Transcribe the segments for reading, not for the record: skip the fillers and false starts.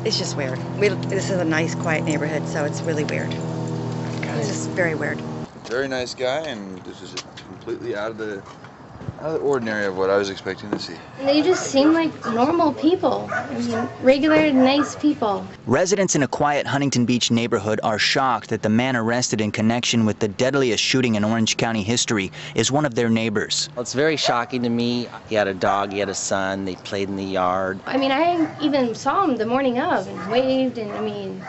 It's just weird. This is a nice, quiet neighborhood, so it's really weird. It's just very weird. Very nice guy, and this is completely out of the ordinary of what I was expecting to see. They just seem like normal people. I mean, regular, nice people. Residents in a quiet Huntington Beach neighborhood are shocked that the man arrested in connection with the deadliest shooting in Orange County history is one of their neighbors. Well, it's very shocking to me. He had a dog, he had a son, they played in the yard. I mean, I even saw him the morning of and waved, and I mean,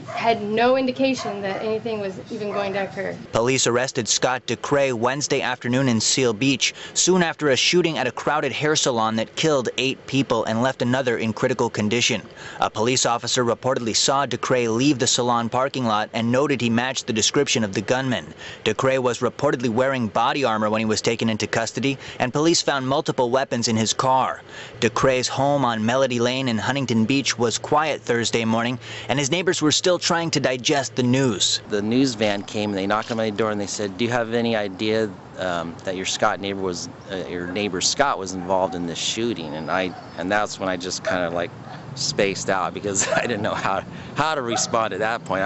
had no indication that anything was even going to occur. Police arrested Scott DeCray Wednesday afternoon in Seal Beach, soon after a shooting at a crowded hair salon that killed 8 people and left another in critical condition. A police officer reportedly saw DeCray leave the salon parking lot and noted he matched the description of the gunman. DeCray was reportedly wearing body armor when he was taken into custody, and police found multiple weapons in his car. DeCray's home on Melody Lane in Huntington Beach was quiet Thursday morning, and his neighbors were still trying to digest the news. The news van came and they knocked on my door and they said, "Do you have any idea that your neighbor Scott was involved in this shooting?" And that's when I just kind of like spaced out, because I didn't know how to respond at that point.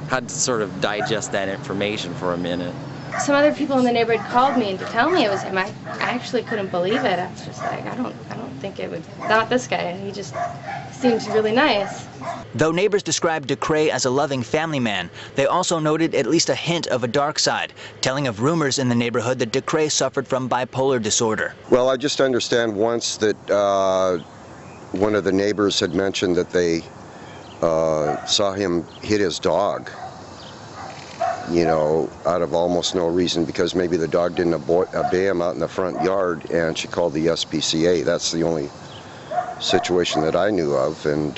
Had to sort of digest that information for a minute. Some other people in the neighborhood called me and to tell me it was him. I actually couldn't believe it. I was just like, I don't think it would. Not this guy. He just seems really nice. Though neighbors described DeCray as a loving family man, they also noted at least a hint of a dark side, telling of rumors in the neighborhood that DeCray suffered from bipolar disorder. Well, I just understand once that one of the neighbors had mentioned that they saw him hit his dog, you know, out of almost no reason, because maybe the dog didn't obey him out in the front yard, and she called the SPCA. That's the only situation that I knew of. And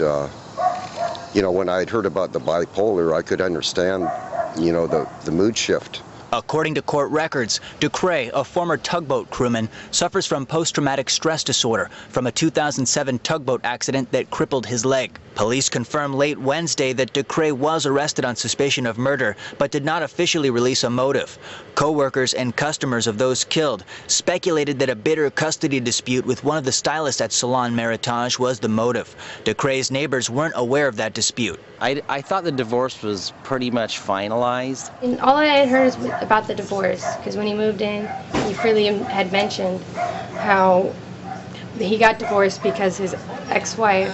you know, when I had heard about the bipolar, I could understand, you know, the mood shift. According to court records, DeCray, a former tugboat crewman, suffers from post-traumatic stress disorder from a 2007 tugboat accident that crippled his leg. Police confirmed late Wednesday that DeCray was arrested on suspicion of murder, but did not officially release a motive. Co-workers and customers of those killed speculated that a bitter custody dispute with one of the stylists at Salon Meritage was the motive. DeCray's neighbors weren't aware of that dispute. I thought the divorce was pretty much finalized. And all I had heard is about the divorce, because when he moved in, he freely had mentioned how he got divorced because his ex-wife,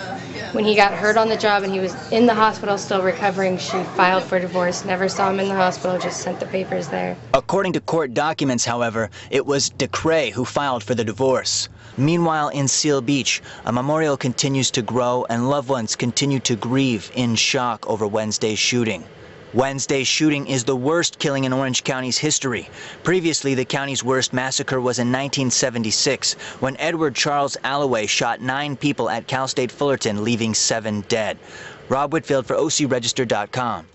when he got hurt on the job and he was in the hospital still recovering, she filed for divorce, never saw him in the hospital, just sent the papers there. According to court documents, however, it was DeCray who filed for the divorce. Meanwhile, in Seal Beach, a memorial continues to grow and loved ones continue to grieve in shock over Wednesday's shooting. Wednesday's shooting is the worst killing in Orange County's history. Previously, the county's worst massacre was in 1976, when Edward Charles Alloway shot 9 people at Cal State Fullerton, leaving 7 dead. Rob Whitfield for OCRegister.com.